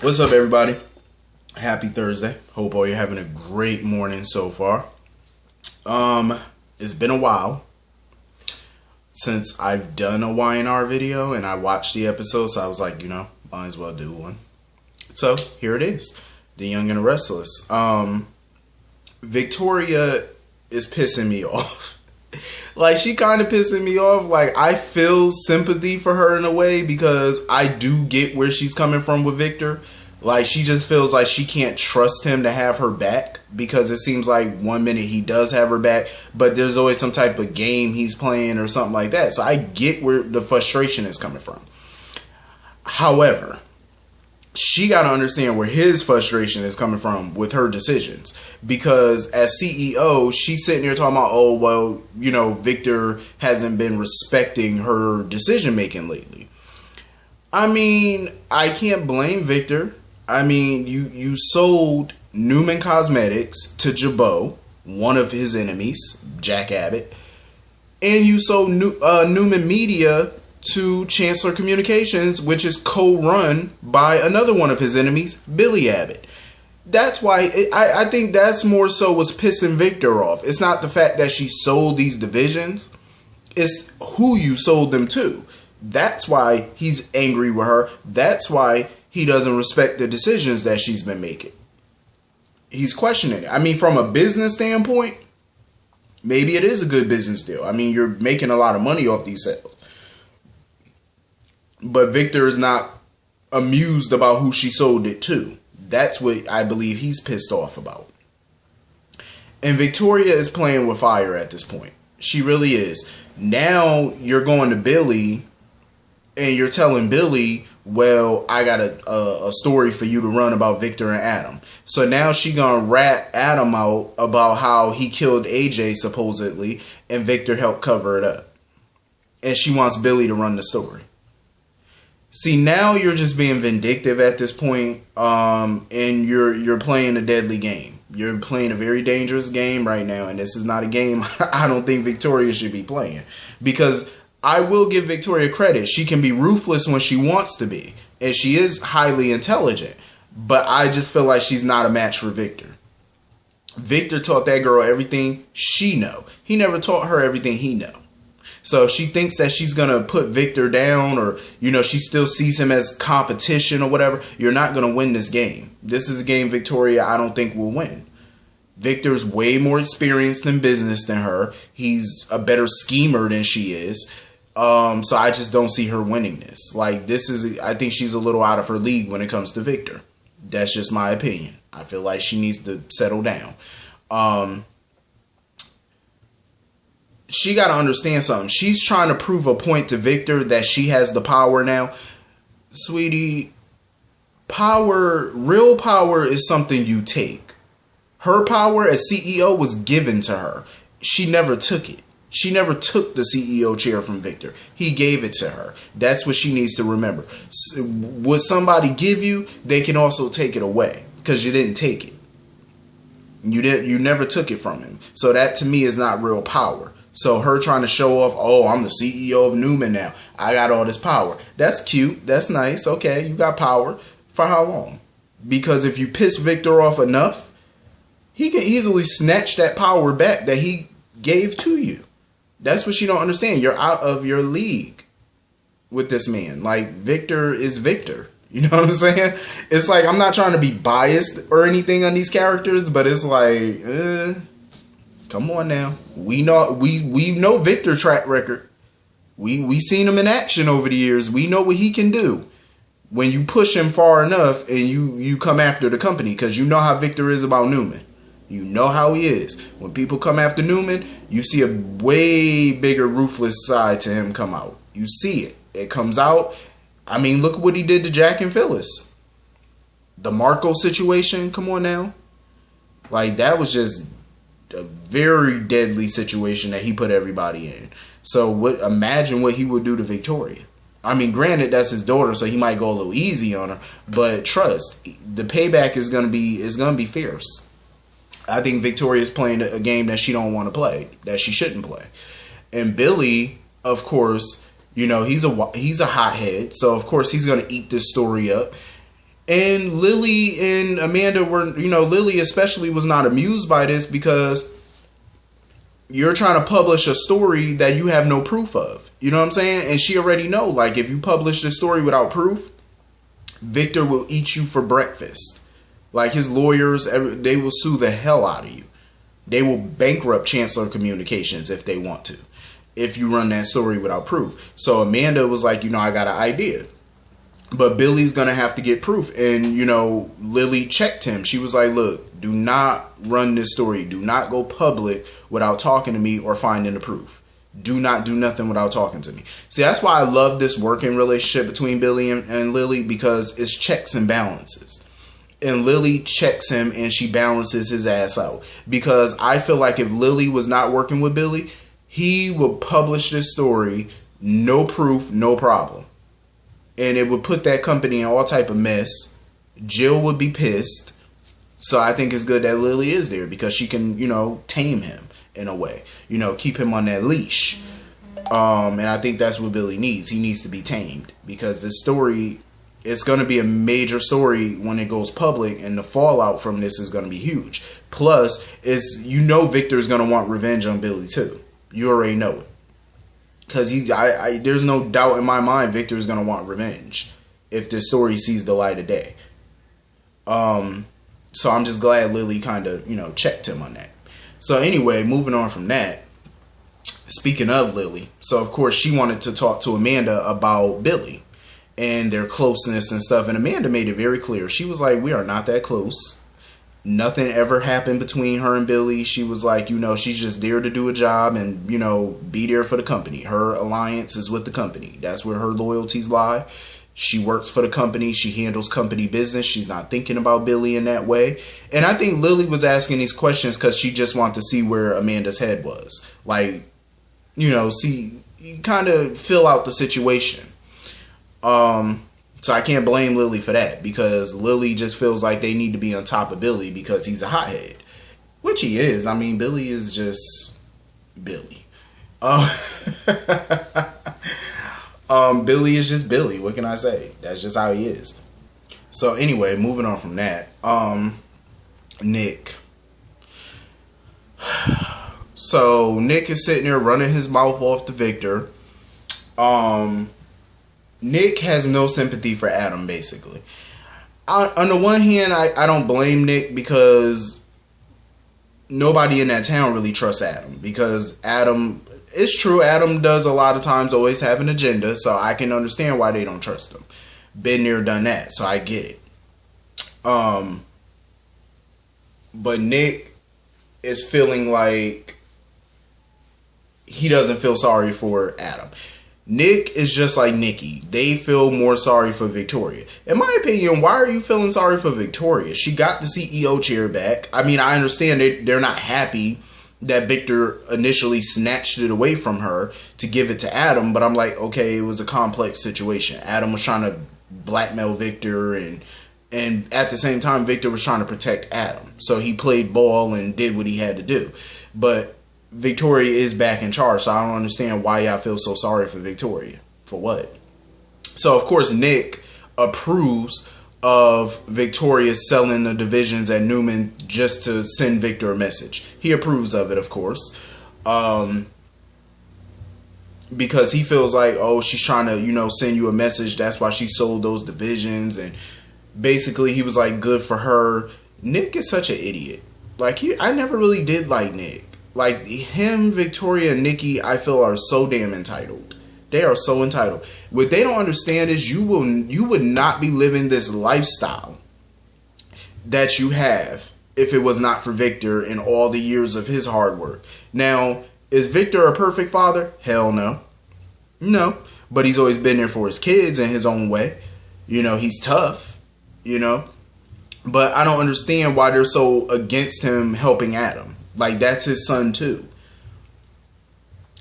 What's up, everybody? Happy Thursday. Hope all you're having a great morning so far. It's been a while since I've done a Y&R video, and I watched the episode, so I was like, might as well do one. So here it is, The Young and the Restless. Victoria is pissing me off. Like, she kind of pissing me off. Like, I feel sympathy for her in a way, because I do get where she's coming from with Victor. Like, she just feels like she can't trust him to have her back, because it seems like one minute he does have her back, but there's always some type of game he's playing or something like that. So I get where the frustration is coming from. However, she got to understand where his frustration is coming from with her decisions. Because as CEO, she's sitting there talking about, oh, well, Victor hasn't been respecting her decision making lately. I mean, I can't blame Victor. I mean, you sold Newman Cosmetics to Jabot, one of his enemies, Jack Abbott. And you sold Newman Media to Chancellor Communications, which is co-run by another one of his enemies, Billy Abbott. That's why I think that's more so what's pissing Victor off. It's not the fact that she sold these divisions. It's who you sold them to. That's why he's angry with her. That's why he doesn't respect the decisions that she's been making. He's questioning it. I mean, from a business standpoint, maybe it is a good business deal. I mean, you're making a lot of money off these sales. But Victor is not amused about who she sold it to. That's what I believe he's pissed off about. And Victoria is playing with fire at this point. She really is. Now you're going to Billy and you're telling Billy, well, I got a story for you to run about Victor and Adam. So now she gonna rat Adam out about how he killed AJ supposedly, and Victor helped cover it up. And she wants Billy to run the story. See, now you're just being vindictive at this point, and you're playing a deadly game. You're playing a very dangerous game right now, and this is not a game I don't think Victoria should be playing. Because I will give Victoria credit. She can be ruthless when she wants to be, and she is highly intelligent. But I just feel like she's not a match for Victor. Victor taught that girl everything she know. He never taught her everything he know. So if she thinks that she's going to put Victor down, or, she still sees him as competition or whatever, you're not going to win this game. This is a game Victoria I don't think will win. Victor's way more experienced in business than her. He's a better schemer than she is. So I just don't see her winning this. Like, I think she's a little out of her league when it comes to Victor. That's just my opinion. I feel like she needs to settle down. She got to understand something. She's trying to prove a point to Victor that she has the power now. Sweetie, real power is something you take. Her power as CEO was given to her. She never took it. She never took the CEO chair from Victor. He gave it to her. That's what she needs to remember. What somebody give you, they can also take it away, because you didn't take it. You never took it from him. So that to me is not real power. So her trying to show off, oh, I'm the CEO of Newman now. I got all this power. That's cute. That's nice. Okay, you got power. For how long? Because if you piss Victor off enough, he can easily snatch that power back that he gave to you. That's what you don't understand. You're out of your league with this man. Like, Victor is Victor. You know what I'm saying? It's like, I'm not trying to be biased or anything on these characters, but it's like, come on now. We know Victor track record. We seen him in action over the years. We know what he can do when you push him far enough and you come after the company, because you know how Victor is about Newman. You know how he is. When people come after Newman, you see a way bigger ruthless side to him come out. You see it. It comes out. I mean, look at what he did to Jack and Phyllis. The Marco situation, come on now. Like, that was just a very deadly situation that he put everybody in. So imagine what he would do to Victoria. I mean, granted, that's his daughter, so he might go a little easy on her. But trust, the payback is gonna be fierce. I think Victoria's playing a game that she don't want to play, that she shouldn't play. And Billy, of course, he's a hothead, so of course he's going to eat this story up. And Lily and Amanda were, Lily especially was not amused by this because you're trying to publish a story that you have no proof of. You know what I'm saying? And she already know, like, if you publish this story without proof, Victor will eat you for breakfast. Like, his lawyers, they will sue the hell out of you. They will bankrupt Chancellor Communications if they want to, if you run that story without proof. So Amanda was like, I got an idea. But Billy's going to have to get proof. And, Lily checked him. She was like, look, do not run this story. Do not go public without talking to me or finding the proof. Do not do nothing without talking to me. See, that's why I love this working relationship between Billy and Lily, because it's checks and balances. And Lily checks him and she balances his ass out. Because I feel like if Lily was not working with Billy, he would publish this story, no proof, no problem. And it would put that company in all type of mess. Jill would be pissed. So I think it's good that Lily is there because she can, tame him in a way. Keep him on that leash. And I think that's what Billy needs. He needs to be tamed. Because this story, it's going to be a major story when it goes public. And the fallout from this is going to be huge. Plus, Victor's going to want revenge on Billy too. You already know it. Because there's no doubt in my mind Victor is going to want revenge if this story sees the light of day. So I'm just glad Lily kind of, checked him on that. So anyway, moving on from that, speaking of Lily, so of course she wanted to talk to Amanda about Billy and their closeness and stuff. And Amanda made it very clear. She was like, we are not that close. Nothing ever happened between her and Billy. She was like, she's just there to do a job and, be there for the company. Her alliance is with the company. That's where her loyalties lie. She works for the company. She handles company business. She's not thinking about Billy in that way. And I think Lily was asking these questions because she just wanted to see where Amanda's head was. Like, see, kind of fill out the situation. So I can't blame Lily for that because Lily just feels like they need to be on top of Billy because he's a hothead, which he is. I mean, Billy is just Billy. Billy is just Billy. What can I say? That's just how he is. So anyway, moving on from that, Nick. So Nick is sitting there running his mouth off to Victor. Nick has no sympathy for Adam, basically. On the one hand, I don't blame Nick because nobody in that town really trusts Adam. Because Adam, it's true, Adam does a lot of times always have an agenda, so I can understand why they don't trust him. Been there, done that, so I get it. But Nick is feeling like he doesn't feel sorry for Adam. Nick is just like Nikki. They feel more sorry for Victoria. In my opinion, why are you feeling sorry for Victoria? She got the CEO chair back. I mean, I understand they're not happy that Victor initially snatched it away from her to give it to Adam, but I'm like, okay, it was a complex situation. Adam was trying to blackmail Victor, and at the same time, Victor was trying to protect Adam. So he played ball and did what he had to do. But Victoria is back in charge, so I don't understand why y'all feel so sorry for Victoria. For what? So, of course, Nick approves of Victoria selling the divisions at Newman just to send Victor a message. He approves of it, of course. Because he feels like, oh, she's trying to, send you a message. That's why she sold those divisions. And basically, he was like, good for her. Nick is such an idiot. Like, I never really did like Nick. Like, him, Victoria, and Nikki, I feel are so damn entitled. They are so entitled. What they don't understand is you would not be living this lifestyle that you have if it was not for Victor and all the years of his hard work. Now, is Victor a perfect father? Hell no. No. But he's always been there for his kids in his own way. He's tough, But I don't understand why they're so against him helping Adam. Like, that's his son, too.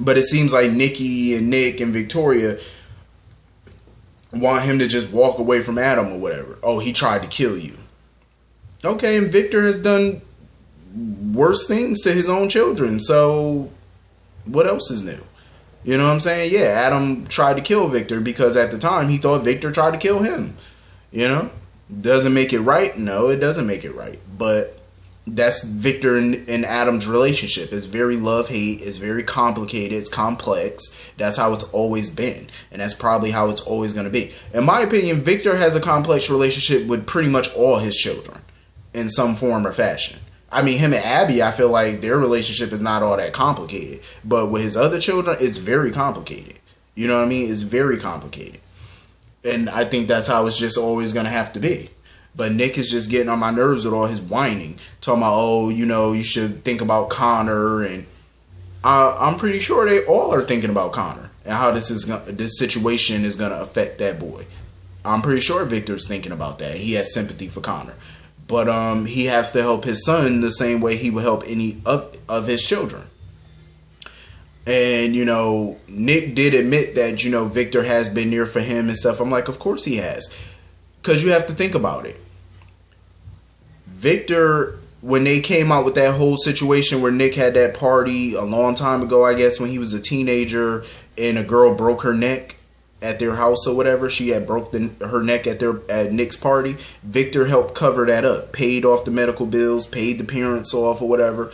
But it seems like Nikki and Nick and Victoria want him to just walk away from Adam or whatever. Oh, he tried to kill you. Okay, and Victor has done worse things to his own children. So, what else is new? You know what I'm saying? Yeah, Adam tried to kill Victor because at the time he thought Victor tried to kill him. Doesn't make it right? No, it doesn't make it right. But that's Victor and Adam's relationship. It's very love-hate. It's very complicated. It's complex. That's how it's always been. And that's probably how it's always going to be. In my opinion, Victor has a complex relationship with pretty much all his children in some form or fashion. I mean, him and Abby, I feel like their relationship is not all that complicated. But with his other children, it's very complicated. You know what I mean? It's very complicated. And I think that's how it's just always going to have to be. But Nick is just getting on my nerves with all his whining. Talking about, oh, you know, you should think about Connor. And I'm pretty sure they all are thinking about Connor. And how this situation is going to affect that boy. I'm pretty sure Victor's thinking about that. He has sympathy for Connor. But he has to help his son the same way he would help any of his children. And, you know, Nick did admit that, you know, Victor has been there for him and stuff. I'm like, of course he has. Because you have to think about it. Victor, when they came out with that whole situation where Nick had that party a long time ago, I guess, when he was a teenager, and a girl broke her neck at their house or whatever. She had broke her neck at Nick's party. Victor helped cover that up. Paid off the medical bills, paid the parents off or whatever.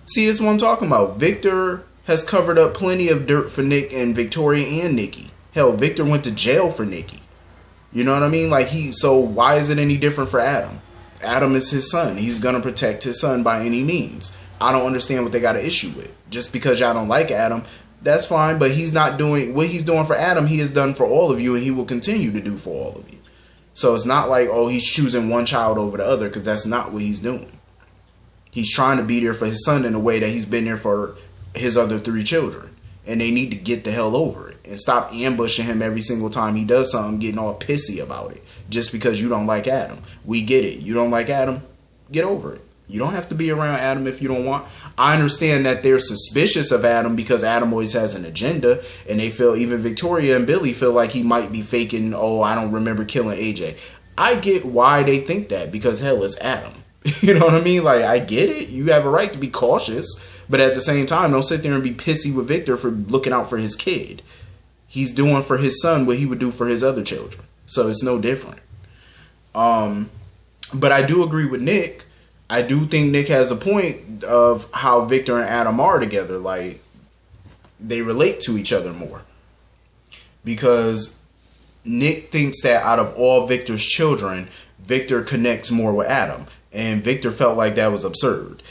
See, this is what I'm talking about. Victor has covered up plenty of dirt for Nick and Victoria and Nikki. Hell, Victor went to jail for Nikki. You know what I mean? Like, so why is it any different for Adam? Adam is his son. He's going to protect his son by any means. I don't understand what they got an issue with. Just because y'all don't like Adam, that's fine. But he's not doing what he's doing for Adam. He has done for all of you, and he will continue to do for all of you. So it's not like, oh, he's choosing one child over the other, because that's not what he's doing. He's trying to be there for his son in a way that he's been there for his other 3 children. And they need to get the hell over it and stop ambushing him every single time he does something, getting all pissy about it just because you don't like Adam. We get it. You don't like Adam? Get over it. You don't have to be around Adam if you don't want. I understand that they're suspicious of Adam because Adam always has an agenda, and they feel, even Victoria and Billy feel like he might be faking, oh, I don't remember killing AJ. I get why they think that, because hell, it's Adam. You know what I mean? Like, I get it. You have a right to be cautious. But at the same time, don't sit there and be pissy with Victor for looking out for his kid. He's doing for his son what he would do for his other children. So it's no different. But I do agree with Nick. I do think Nick has a point of how Victor and Adam are together. Like, they relate to each other more. Because Nick thinks that out of all Victor's children, Victor connects more with Adam. And Victor felt like that was absurd.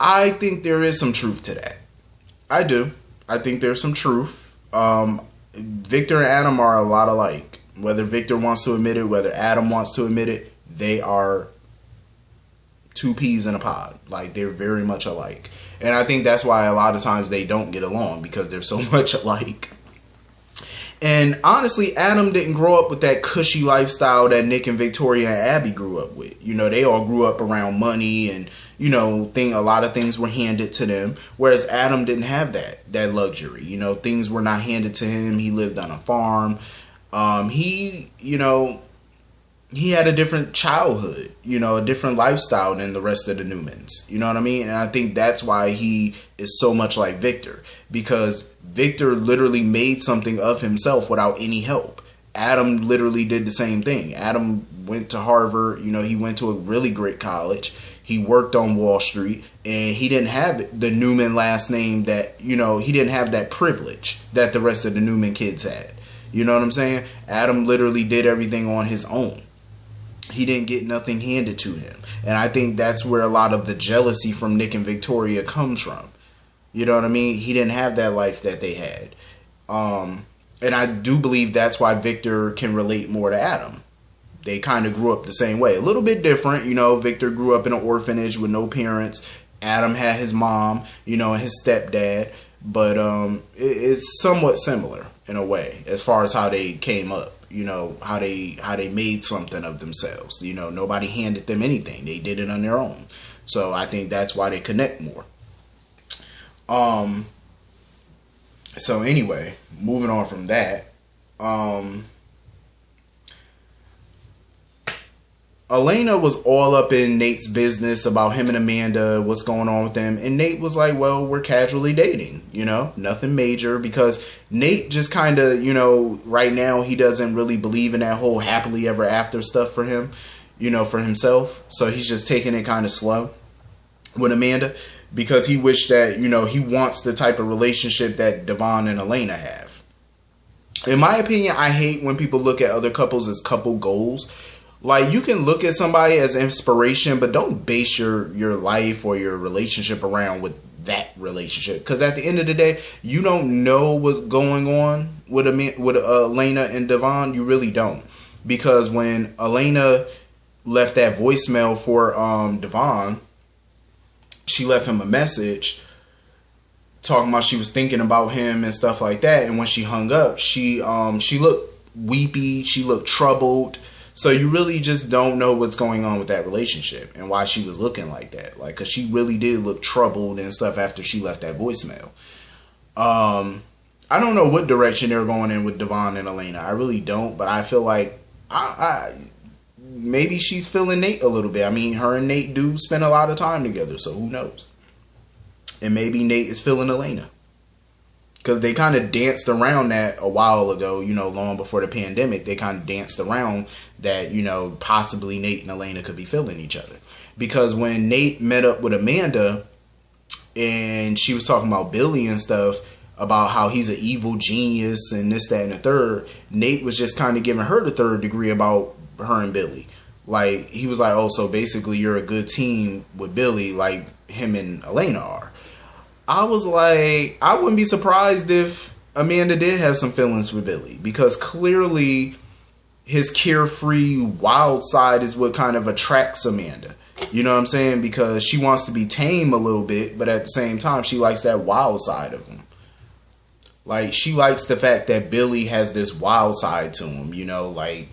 I think there is some truth to that. I do. I think there's some truth. Victor and Adam are a lot alike. Whether Victor wants to admit it, whether Adam wants to admit it, they are 2 peas in a pod. Like, they're very much alike. And I think that's why a lot of times they don't get along, because they're so much alike. And honestly, Adam didn't grow up with that cushy lifestyle that Nick and Victoria and Abby grew up with. You know, they all grew up around money and, you know, a lot of things were handed to them. Whereas Adam didn't have that luxury. You know, things were not handed to him. He lived on a farm. He had a different childhood, you know, a different lifestyle than the rest of the Newmans. You know what I mean? And I think that's why he is so much like Victor. Because Victor literally made something of himself without any help. Adam literally did the same thing. Adam went to Harvard. You know, he went to a really great college. He worked on Wall Street. And he didn't have the Newman last name that, you know, he didn't have that privilege that the rest of the Newman kids had. You know what I'm saying? Adam literally did everything on his own. He didn't get nothing handed to him. And I think that's where a lot of the jealousy from Nick and Victoria comes from. You know what I mean? He didn't have that life that they had. And I do believe that's why Victor can relate more to Adam. They kind of grew up the same way. A little bit different. You know, Victor grew up in an orphanage with no parents. Adam had his mom, you know, and his stepdad. But it's somewhat similar in a way as far as how they came up. You know, how they made something of themselves. You know, nobody handed them anything. They did it on their own. So I think that's why they connect more. So anyway, moving on from that, Elena was all up in Nate's business about him and Amanda, what's going on with them. And Nate was like, well, we're casually dating, you know, nothing major, because Nate just kind of, you know, right now he doesn't really believe in that whole happily ever after stuff for him. for himself. So he's just taking it kind of slow with Amanda because he wished that, he wants the type of relationship that Devon and Elena have. In my opinion, I hate when people look at other couples as couple goals. Like, you can look at somebody as inspiration, but don't base your life or your relationship around with that relationship. Because at the end of the day, you don't know what's going on with Elena and Devon. You really don't. Because when Elena left that voicemail for Devon, she left him a message talking about she was thinking about him and stuff like that. And when she hung up, she looked weepy. She looked troubled. So you really just don't know what's going on with that relationship and why she was looking like that. Like, because she really did look troubled and stuff after she left that voicemail. I don't know what direction they're going in with Devon and Elena. I really don't. But I feel like maybe she's feeling Nate a little bit. I mean, her and Nate do spend a lot of time together, so who knows? And maybe Nate is feeling Elena. Because they kind of danced around that a while ago, long before the pandemic. They kind of danced around that, possibly Nate and Elena could be feeling each other. Because when Nate met up with Amanda and she was talking about Billy and stuff, about how he's an evil genius and this, that, and the third, Nate was just kind of giving her the third degree about her and Billy. Like, he was like, oh, so basically you're a good team with Billy like him and Elena are. I was like, I wouldn't be surprised if Amanda did have some feelings for Billy, because clearly his carefree wild side is what kind of attracts Amanda. You know what I'm saying? Because she wants to be tame a little bit, but at the same time, she likes that wild side of him. Like, she likes the fact that Billy has this wild side to him, like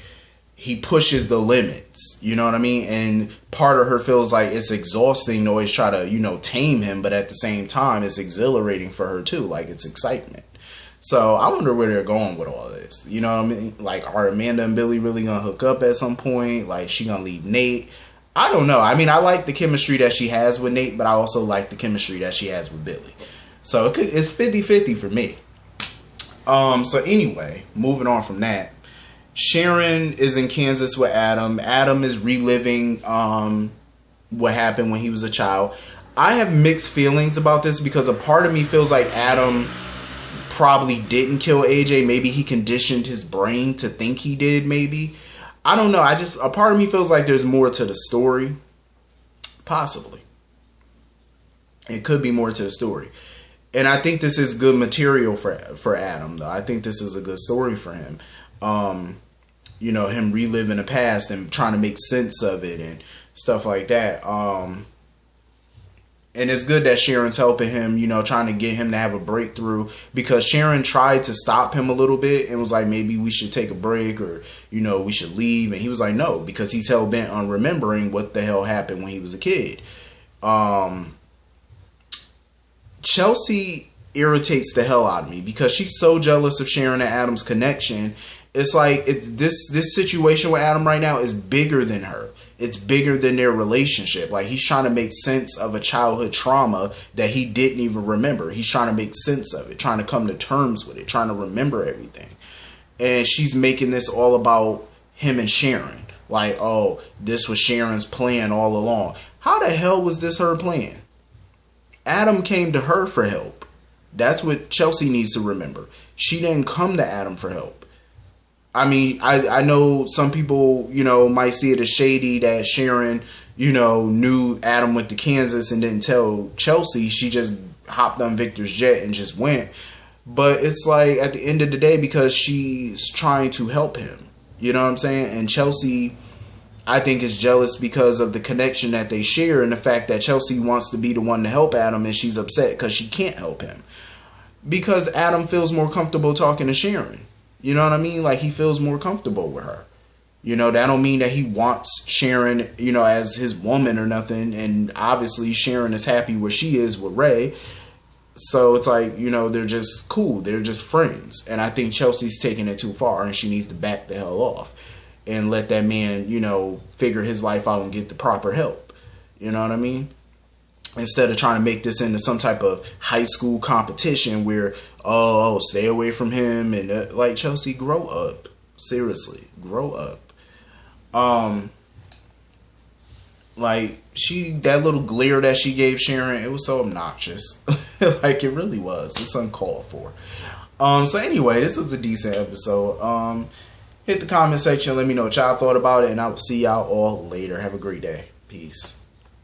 he pushes the limits, you know what I mean? And part of her feels like it's exhausting to always try to, tame him, but at the same time, it's exhilarating for her too. Like, it's excitement. So I wonder where they're going with all this. You know what I mean? Like, are Amanda and Billy really going to hook up at some point? Like, she going to leave Nate? I don't know. I mean, I like the chemistry that she has with Nate, but I also like the chemistry that she has with Billy. So it's 50-50 for me. So anyway, moving on from that. Sharon is in Kansas with Adam. Adam is reliving what happened when he was a child. I have mixed feelings about this because a part of me feels like Adam probably didn't kill AJ. Maybe he conditioned his brain to think he did, maybe. I don't know. A part of me feels like there's more to the story. Possibly. It could be more to the story. And I think this is good material for Adam, though. I think this is a good story for him. Him reliving the past and trying to make sense of it and stuff like that. And it's good that Sharon's helping him, trying to get him to have a breakthrough, because Sharon tried to stop him a little bit and was like, maybe we should take a break, or, we should leave. And he was like, no, because he's hell bent on remembering what the hell happened when he was a kid. Chelsea irritates the hell out of me because she's so jealous of Sharon and Adam's connection. It's like this situation with Adam right now is bigger than her. It's bigger than their relationship. Like, he's trying to make sense of a childhood trauma that he didn't even remember. He's trying to make sense of it, trying to come to terms with it, trying to remember everything. And she's making this all about him and Sharon. Like, oh, this was Sharon's plan all along. How the hell was this her plan? Adam came to her for help. That's what Chelsea needs to remember. She didn't come to Adam for help. I mean, I know some people, might see it as shady that Sharon, knew Adam went to Kansas and didn't tell Chelsea. She just hopped on Victor's jet and just went. But it's like, at the end of the day, because she's trying to help him. You know what I'm saying? And Chelsea, I think, is jealous because of the connection that they share and the fact that Chelsea wants to be the one to help Adam, and she's upset because she can't help him. Because Adam feels more comfortable talking to Sharon. You know what I mean? Like, he feels more comfortable with her. That don't mean that he wants Sharon, as his woman or nothing. And obviously Sharon is happy where she is with Ray. So it's like, they're just cool. They're just friends. And I think Chelsea's taking it too far, and she needs to back the hell off and let that man, figure his life out and get the proper help. You know what I mean? Instead of trying to make this into some type of high school competition where, oh, stay away from him. And like, Chelsea, grow up. Seriously, grow up. Like, that little glare that she gave Sharon, it was so obnoxious. Like, it really was. It's uncalled for. So anyway, this was a decent episode. Hit the comment section, let me know what y'all thought about it, and I will see y'all all later. Have a great day. Peace.